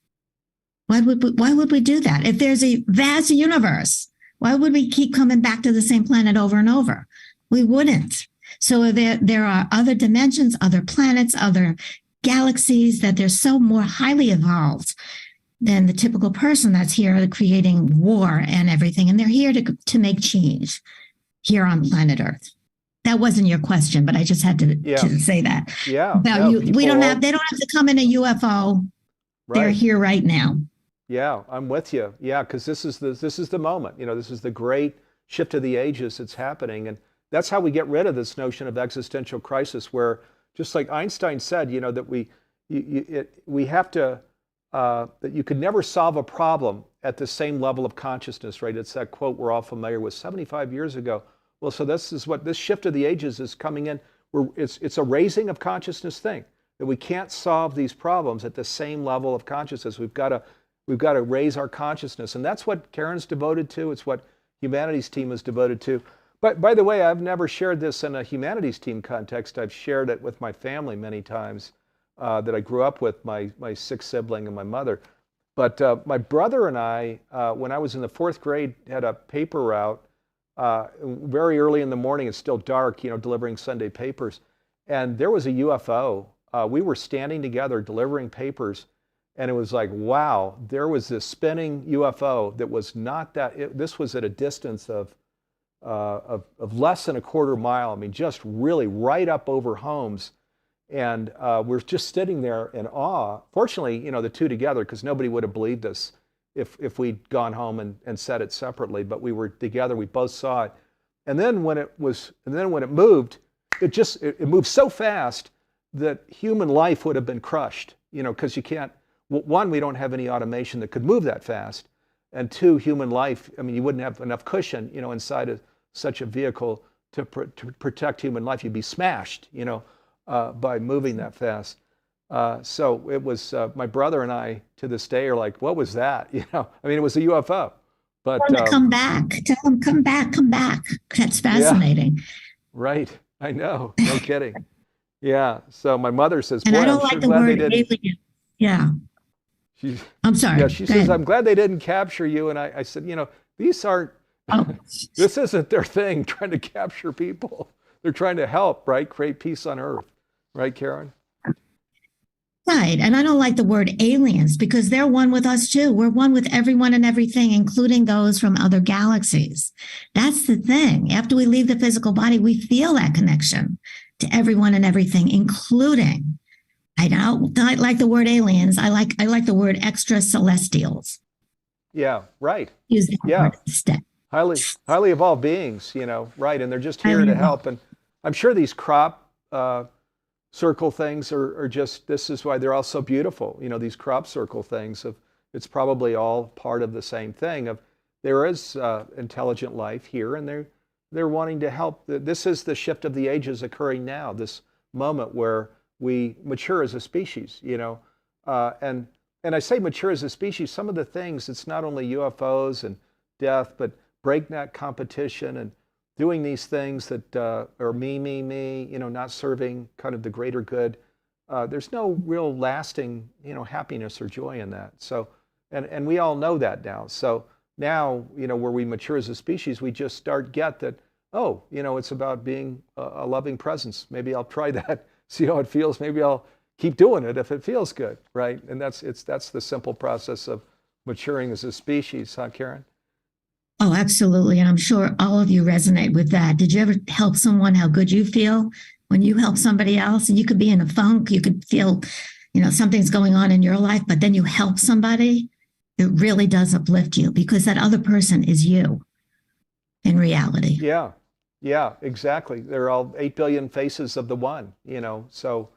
Why would we do that? If there's a vast universe, why would we keep coming back to the same planet over and over? We wouldn't. So there are other dimensions, other planets, other galaxies that they're so more highly evolved than the typical person that's here creating war and everything. And they're here to make change here on planet Earth. That wasn't your question, but I just had to say that. Yeah. About you. They don't have to come in a UFO. Right. They're here right now. Yeah, I'm with you. Yeah, because this is the moment. This is the great shift of the ages that's happening. And that's how we get rid of this notion of existential crisis, where just like Einstein said, that we have to, that you could never solve a problem at the same level of consciousness, right? It's that quote we're all familiar with 75 years ago. Well, so this is what this shift of the ages is coming in. It's a raising of consciousness thing, that we can't solve these problems at the same level of consciousness. We've got to raise our consciousness. And that's what Karen's devoted to. It's what Humanities Team is devoted to. But by the way, I've never shared this in a Humanities Team context. I've shared it with my family many times, that I grew up with, my sixth sibling and my mother. But my brother and I, when I was in the 4th grade, had a paper route very early in the morning. It's still dark, delivering Sunday papers. And there was a UFO. We were standing together delivering papers, and it was like, wow, there was this spinning UFO that was not that, this was at a distance of less than a quarter mile. I mean, just really right up over homes. And we're just sitting there in awe. Fortunately, the two together, because nobody would have believed us if we'd gone home and said it separately. But we were together, we both saw it. And then when it moved, it moved so fast that human life would have been crushed, because you can't, one, we don't have any automation that could move that fast. And two, human life, I mean, you wouldn't have enough cushion, inside of such a vehicle to protect human life. You'd be smashed, by moving that fast. So it was, my brother and I to this day are like, what was that? I mean, it was a UFO. But tell them to come back. Tell them, come back. That's fascinating. Yeah, right. I know. No kidding. Yeah. So my mother says, and boy, I don't I'm like sure the glad they word didn't. alien. Yeah. I'm sorry. Yeah, she says, I'm glad they didn't capture you. And I said, these aren't, this isn't their thing, trying to capture people. They're trying to help, right? Create peace on earth. Right, Karen? Right. And I don't like the word aliens, because they're one with us too. We're one with everyone and everything, including those from other galaxies. That's the thing. After we leave the physical body, we feel that connection to everyone and everything, including, I don't like the word aliens. I like the word extra celestials. Yeah, right. Use that word instead. Highly evolved beings, right. And they're just here to help. And I'm sure these crop circle things are just, this is why they're all so beautiful. These crop circle things, it's probably all part of the same thing of there is intelligent life here, and they're wanting to help. This is the shift of the ages occurring now, this moment where we mature as a species, and I say mature as a species, some of the things, it's not only UFOs and death, but breakneck competition and doing these things that are me, not serving kind of the greater good. There's no real lasting, happiness or joy in that. So, and we all know that now. So now, where we mature as a species, we just get that, it's about being a loving presence. Maybe I'll try that, see how it feels. Maybe I'll keep doing it if it feels good, right? And that's the simple process of maturing as a species, huh, Karen? Oh, absolutely. And I'm sure all of you resonate with that. Did you ever help someone, how good you feel when you help somebody else? And you could be in a funk, you could feel, something's going on in your life, but then you help somebody. It really does uplift you, because that other person is you in reality. Yeah, exactly. They're all 8 billion faces of the one, so,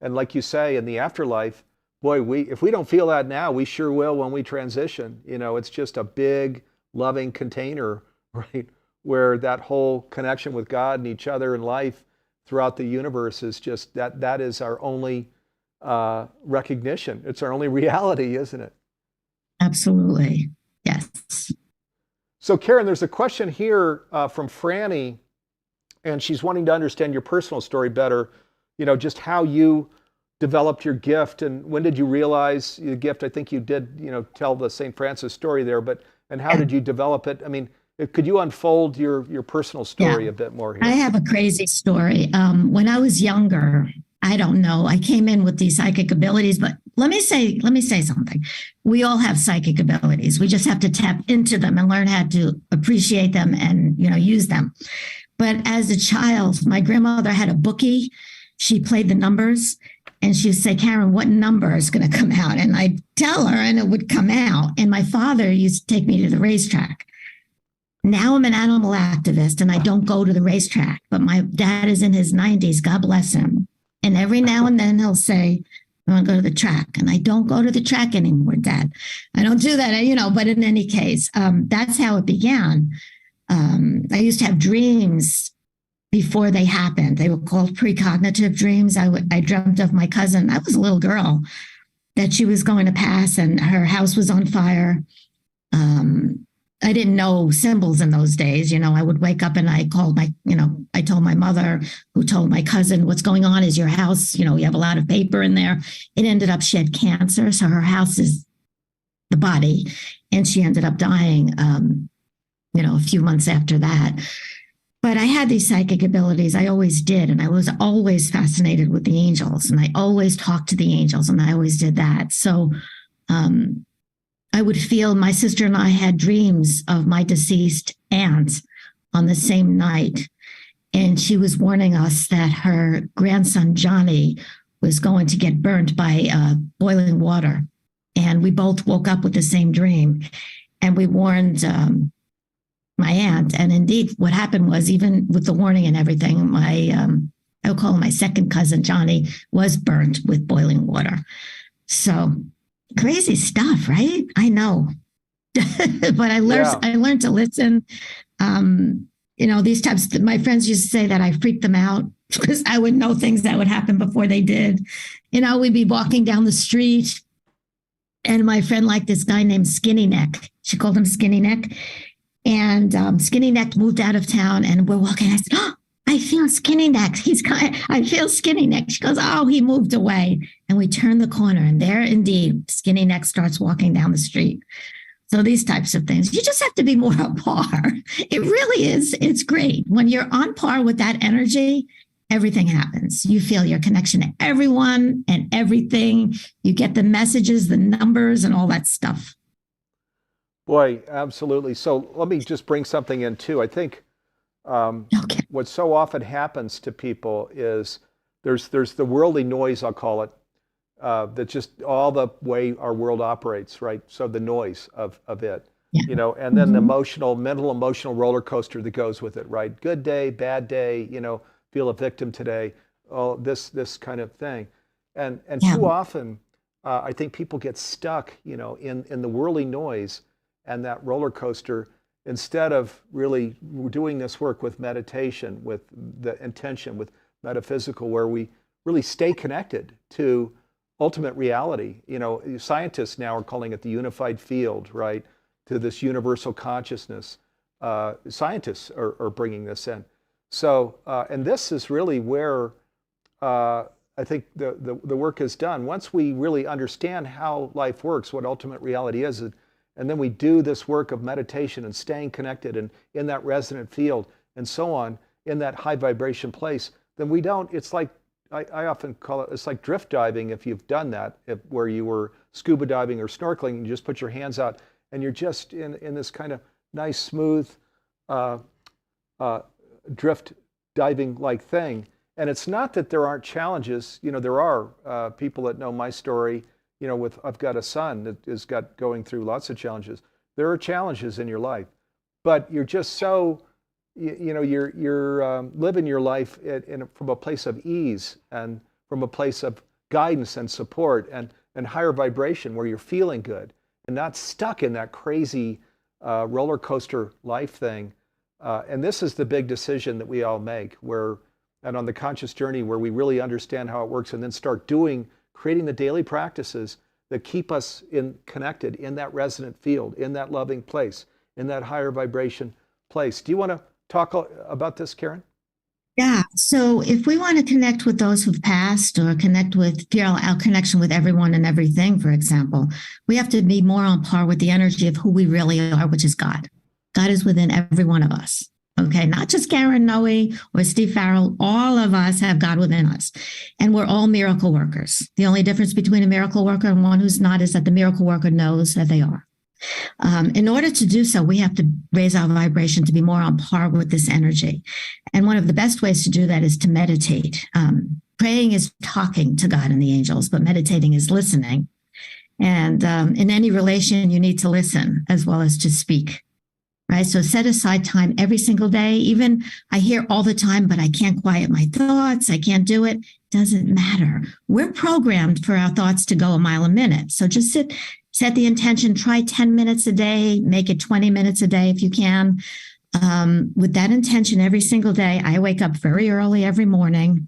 and like you say, in the afterlife, boy, if we don't feel that now, we sure will when we transition. It's just a big, loving container, right? Where that whole connection with God and each other and life throughout the universe is just that is our only recognition. It's our only reality, isn't it? Absolutely. Yes. So Karen, there's a question here from Franny, and she's wanting to understand your personal story better, just how you developed your gift, and when did you realize the gift? I think you did, tell the St. Francis story there, and how did you develop it? I mean, could you unfold your personal story a bit more here? I have a crazy story. When I was younger, I don't know, I came in with these psychic abilities, but let me say something. We all have psychic abilities. We just have to tap into them and learn how to appreciate them and, use them. But as a child, my grandmother had a bookie. She played the numbers. And she would say, Karen, what number is going to come out? And I'd tell her and it would come out. And my father used to take me to the racetrack. Now I'm an animal activist and I don't go to the racetrack, but my dad is in his 90s. God bless him. And every now and then he'll say, I want to go to the track. And I don't go to the track anymore, Dad. I don't do that, but in any case, that's how it began. I used to have dreams before they happened. They were called precognitive dreams. I dreamt of my cousin. I was a little girl that she was going to pass and her house was on fire. I didn't know symbols in those days. I would wake up and I told my mother, who told my cousin, what's going on is your house, you have a lot of paper in there. It ended up she had cancer. So her house is the body. And she ended up dying, a few months after that. But I had these psychic abilities. I always did. And I was always fascinated with the angels. And I always talked to the angels. And I always did that. So, I would feel my sister and I had dreams of my deceased aunt on the same night. And she was warning us that her grandson, Johnny, was going to get burnt by boiling water. And we both woke up with the same dream. And we warned my aunt. And indeed, what happened was, even with the warning and everything, I would call him my second cousin, Johnny, was burnt with boiling water. So crazy stuff, right? I know. But I learned to listen. These types, my friends used to say that I freaked them out because I would know things that would happen before they did. We'd be walking down the street and my friend liked this guy named Skinny Neck. She called him Skinny Neck. And Skinny Neck moved out of town and we're walking. I said, oh, I feel Skinny Neck. I feel Skinny Neck. She goes, oh, he moved away. And we turn the corner and there indeed, Skinny Neck starts walking down the street. So these types of things, you just have to be more on par. It really is. It's great. When you're on par with that energy, everything happens. You feel your connection to everyone and everything. You get the messages, the numbers, and all that stuff. Boy, absolutely. So let me just bring something in too. I think what so often happens to people is there's the worldly noise, I'll call it, that's just all the way our world operates, right? So the noise of it, and then the mental emotional roller coaster that goes with it, right? Good day, bad day, feel a victim today, oh, this kind of thing. And too often, I think people get stuck, in the worldly noise and that roller coaster, instead of really doing this work with meditation, with the intention, with metaphysical, where we really stay connected to ultimate reality. Scientists now are calling it the unified field, right? To this universal consciousness. Scientists are bringing this in. So, and this is really where I think the work is done. Once we really understand how life works, what ultimate reality is, and then we do this work of meditation and staying connected and in that resonant field and so on, in that high vibration place, then it's like, I often call it, it's like drift diving if you've done that, where you were scuba diving or snorkeling, and you just put your hands out and you're just in this kind of nice, smooth drift diving like thing. And it's not that there aren't challenges. There are people that know my story. I've got a son that is going through lots of challenges. There are challenges in your life, but you're just so, you're living your life from a place of ease and from a place of guidance and support and higher vibration, where you're feeling good and not stuck in that crazy roller coaster life thing. And this is the big decision that we all make, and on the conscious journey, where we really understand how it works and then start creating the daily practices that keep us connected in that resonant field, in that loving place, in that higher vibration place. Do you want to talk about this, Karen? Yeah. So if we want to connect with those who've passed, or feel our connection with everyone and everything, for example, we have to be more on par with the energy of who we really are, which is God. God is within every one of us. Okay, not just Karen Noé or Steve Farrell. All of us have God within us, and we're all miracle workers. The only difference between a miracle worker and one who's not is that the miracle worker knows that they are. In order to do so, we have to raise our vibration to be more on par with this energy. And one of the best ways to do that is to meditate. Praying is talking to God and the angels, but meditating is listening. And in any relation, you need to listen as well as to speak. right? So set aside time every single day. Even I hear all the time, but I can't quiet my thoughts. I can't do it. Doesn't matter. We're programmed for our thoughts to go a mile a minute. So just set the intention, try 10 minutes a day, make it 20 minutes a day if you can. With that intention every single day, I wake up very early every morning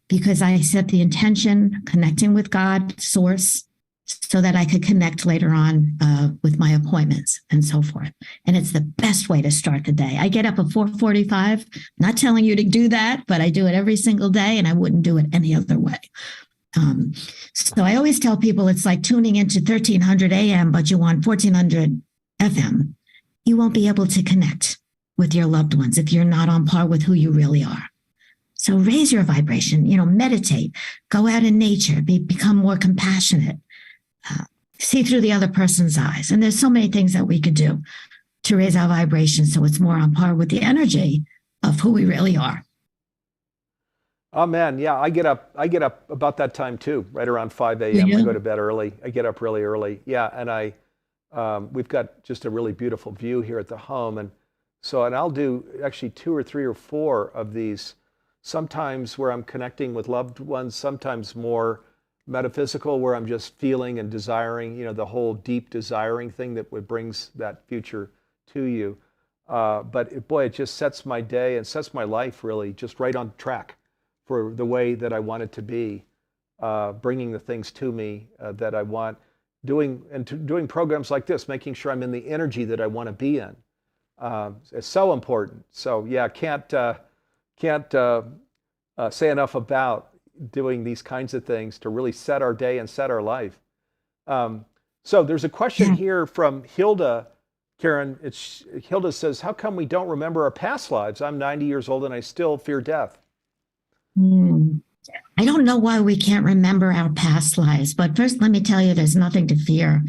because I set the intention, connecting with God, source, so that I could connect later on with my appointments and so forth. And it's the best way to start the day. I get up at 4:45. Not telling you to do that, but I do it every single day, and I wouldn't do it any other way. So I always tell people it's like tuning into 1300 AM, but you want 1400 FM. You won't be able to connect with your loved ones if you're not on par with who you really are. So raise your vibration, meditate, go out in nature, become more compassionate. See through the other person's eyes. And there's so many things that we could do to raise our vibration so it's more on par with the energy of who we really are. Oh man, yeah, I get up about that time too, right around 5 a.m. Yeah. I go to bed early. I get up really early. Yeah, and we've got just a really beautiful view here at the home. And I'll do actually 2 or 3 or 4 of these, sometimes where I'm connecting with loved ones, sometimes more metaphysical, where I'm just feeling and desiring, the whole deep desiring thing that brings that future to you. But it just sets my day and sets my life really just right on track for the way that I want it to be, bringing the things to me that I want, doing programs like this, making sure I'm in the energy that I want to be in. It's so important. So yeah, can't say enough about doing these kinds of things to really set our day and set our life. So there's a question here from Hilda. Karen, Hilda says, how come we don't remember our past lives? I'm 90 years old and I still fear death. I don't know why we can't remember our past lives, but first let me tell you, there's nothing to fear.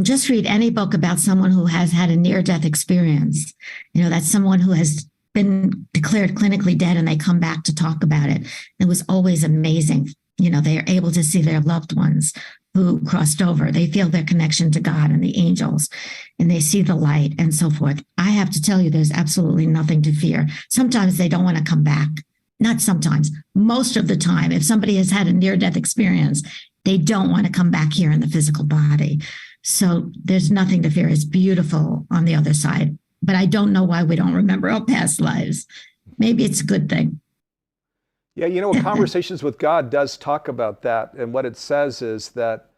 Just read any book about someone who has had a near-death experience. That's someone who has been declared clinically dead and they come back to talk about it. It was always amazing. They are able to see their loved ones who crossed over. They feel their connection to God and the angels, and they see the light and so forth. I have to tell you, there's absolutely nothing to fear. Sometimes they don't want to come back. Not sometimes, most of the time, if somebody has had a near-death experience, they don't want to come back here in the physical body. So there's nothing to fear. It's beautiful on the other side. But I don't know why we don't remember our past lives. Maybe it's a good thing. Yeah, Conversations with God does talk about that. And what it says is that,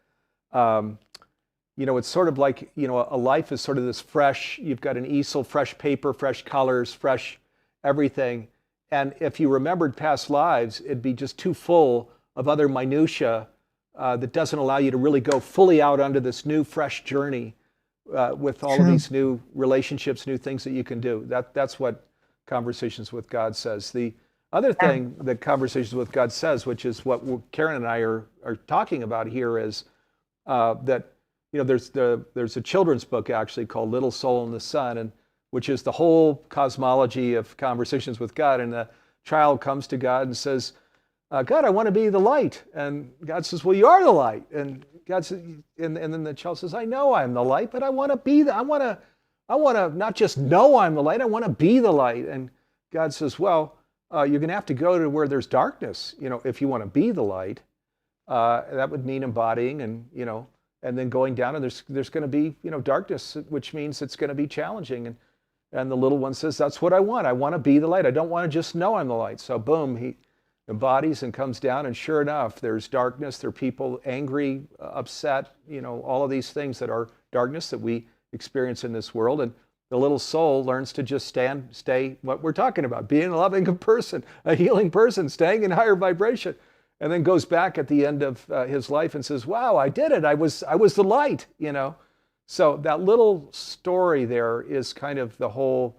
it's sort of like, a life is sort of this fresh, you've got an easel, fresh paper, fresh colors, fresh everything. And if you remembered past lives, it'd be just too full of other minutia that doesn't allow you to really go fully out onto this new, fresh journey with all of these new relationships, new things that you can do. That's what Conversations with God says. The other thing that Conversations with God says, which is what Karen and I are talking about here, is that there's a children's book actually called Little Soul in the Sun, and which is the whole cosmology of Conversations with God. And the child comes to God and says, God, I want to be the light. And God says, well, you are the light. And God says, and then the child says, I know I'm the light, but I want to be I want to not just know I'm the light, I want to be the light. And God says, well, you're going to have to go to where there's darkness, if you want to be the light. That would mean embodying and then going down, and there's going to be, darkness, which means it's going to be challenging. And the little one says, that's what I want. I want to be the light. I don't want to just know I'm the light. So boom, he embodies and comes down, and sure enough, there's darkness. There are people angry, upset, all of these things that are darkness that we experience in this world. And the little soul learns to just stay what we're talking about, being a loving person, a healing person, staying in higher vibration, and then goes back at the end of his life and says, wow, I did it. I was the light, So that little story there is kind of the whole,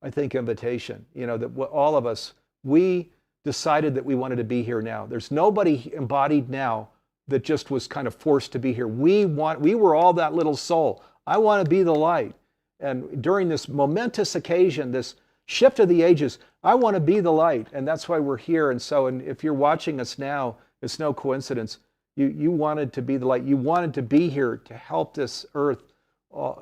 I think, invitation, that all of us, we decided that we wanted to be here now. There's nobody embodied now that just was kind of forced to be here. We were all that little soul. I want to be the light. And during this momentous occasion, this shift of the ages, I want to be the light. And that's why we're here. And if you're watching us now, it's no coincidence. You wanted to be the light. You wanted to be here to help this earth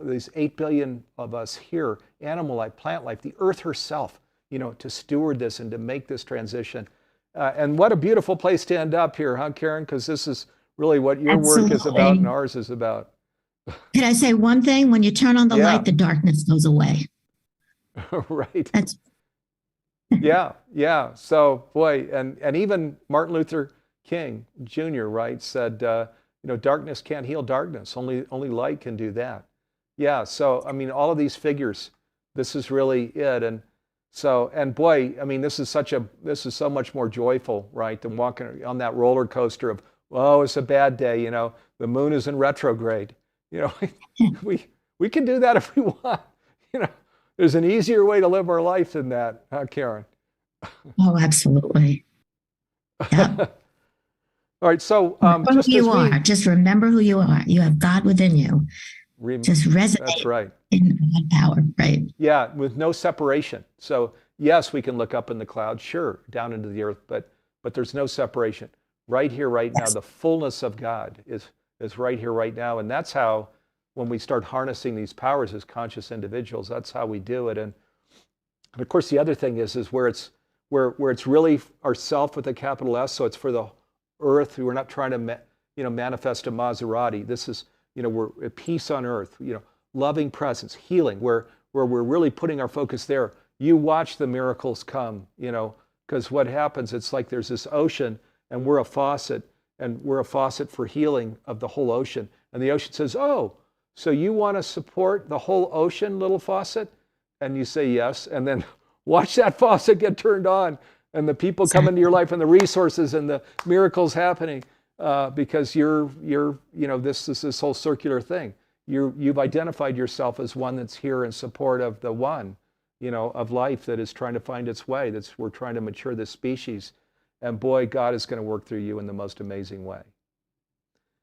these 8 billion of us here, animal life, plant life, the earth herself, to steward this and to make this transition. And what a beautiful place to end up here, huh, Karen? Because this is really what your work is about and ours is about. Could I say one thing? When you turn on the light, the darkness goes away. Right. Yeah. So, boy, and even Martin Luther King Jr., right, said, darkness can't heal darkness. Only light can do that. Yeah. So, I mean, all of these figures, this is really it. And so, and boy, I mean, this is so much more joyful, right, than walking on that roller coaster of, oh, it's a bad day. The moon is in retrograde. We can do that if we want. There's an easier way to live our life than that, huh, Karen? Oh, absolutely. Yeah. All right. So, just remember who you are. You have God within you. Just resonate. That's right. In God power, right? Yeah, with no separation. So, yes, we can look up in the clouds, sure, down into the earth, but there's no separation. Right here, right now, the fullness of God is right here, right now, and that's how, when we start harnessing these powers as conscious individuals, that's how we do it. And of course, the other thing is where it's really ourself with a capital S. So it's for the earth. We're not trying to manifest a Maserati. This is we're at peace on earth. Loving presence, healing, where we're really putting our focus there. You watch the miracles come. Because what happens? It's like there's this ocean, and we're a faucet, for healing of the whole ocean. And the ocean says, "Oh, so you want to support the whole ocean, little faucet?" And you say yes, and then watch that faucet get turned on, and the people come into your life, and the resources and the miracles happening, because you're this is this whole circular thing. You've identified yourself as one that's here in support of the one, of life that is trying to find its way. We're trying to mature this species, and boy, God is going to work through you in the most amazing way.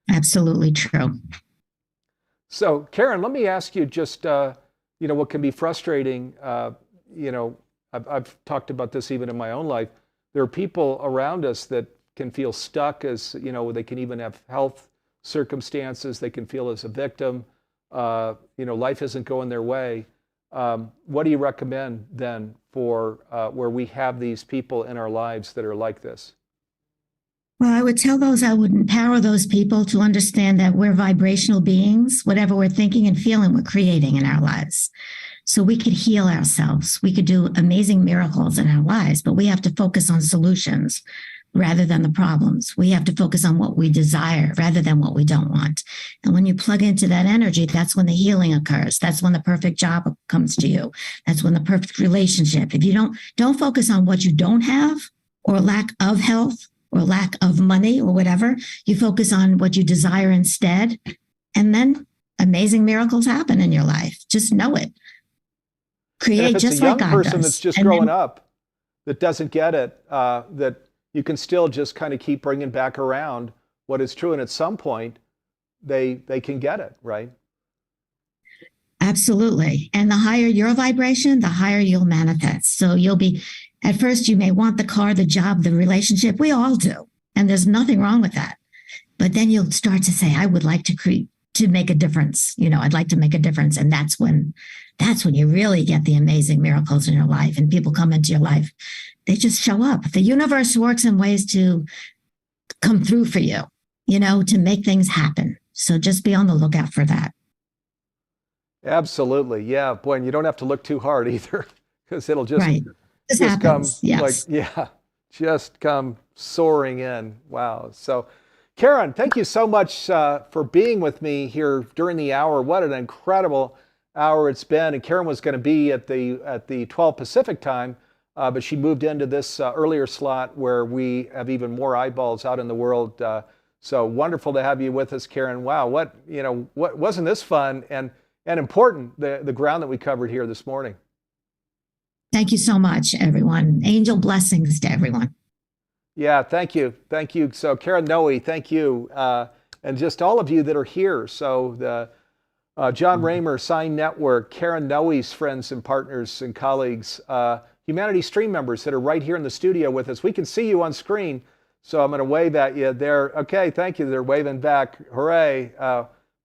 Absolutely true. So, Karen, let me ask you just, what can be frustrating. I've talked about this even in my own life. There are people around us that can feel stuck as, they can even have health circumstances. They can feel as a victim. Life isn't going their way. What do you recommend then for where we have these people in our lives that are like this? Well, I would empower those people to understand that we're vibrational beings. Whatever we're thinking and feeling, we're creating in our lives. So we could heal ourselves. We could do amazing miracles in our lives, but we have to focus on solutions rather than the problems. We have to focus on what we desire rather than what we don't want. And when you plug into that energy, that's when the healing occurs. That's when the perfect job comes to you. That's when the perfect relationship. If you don't focus on what you don't have, or lack of health, or lack of money, or whatever, you focus on what you desire instead. And then amazing miracles happen in your life. Just know it. Create just like God does. If it's a young person that's just growing up that doesn't get it, that you can still just kind of keep bringing back around what is true. And at some point, they can get it, right? Absolutely. And the higher your vibration, the higher you'll manifest. So at first, you may want the car, the job, the relationship. We all do. And there's nothing wrong with that. But then you'll start to say, I would like to make a difference. I'd like to make a difference. And that's when you really get the amazing miracles in your life, and people come into your life. They just show up. The universe works in ways to come through for you, to make things happen. So just be on the lookout for that. Absolutely. Yeah. Boy, and you don't have to look too hard either, because it'll just, right. just come, yes. just come soaring in. Wow. So, Karen, thank you so much for being with me here during the hour. What an incredible hour it's been. And Karen was going to be at the 12 Pacific time, but she moved into this earlier slot where we have even more eyeballs out in the world. So wonderful to have you with us, Karen. Wow, what wasn't this fun and important, the ground that we covered here this morning. Thank you so much, everyone. Angel blessings to everyone. Yeah, thank you. Thank you. So Karen Noé, thank you. And just all of you that are here. So the John Raymer, Sign Network, Karen Noé's friends and partners and colleagues, Humanity Stream members that are right here in the studio with us. We can see you on screen, so I'm going to wave at you there. Okay, thank you. They're waving back. Hooray.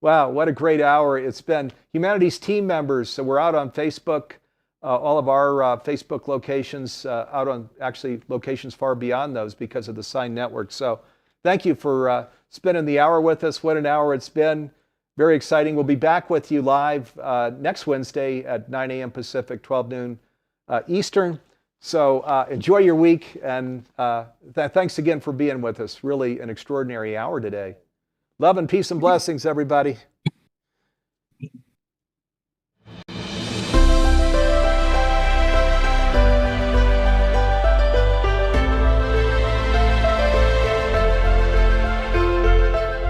Wow, what a great hour it's been. Humanities team members, so we're out on Facebook, all of our Facebook locations, out on actually locations far beyond those because of the Sign Network. So thank you for spending the hour with us. What an hour it's been. Very exciting. We'll be back with you live next Wednesday at 9 a.m. Pacific, 12 noon Eastern. So enjoy your week, and thanks again for being with us. Really an extraordinary hour today. Love and peace and blessings, everybody.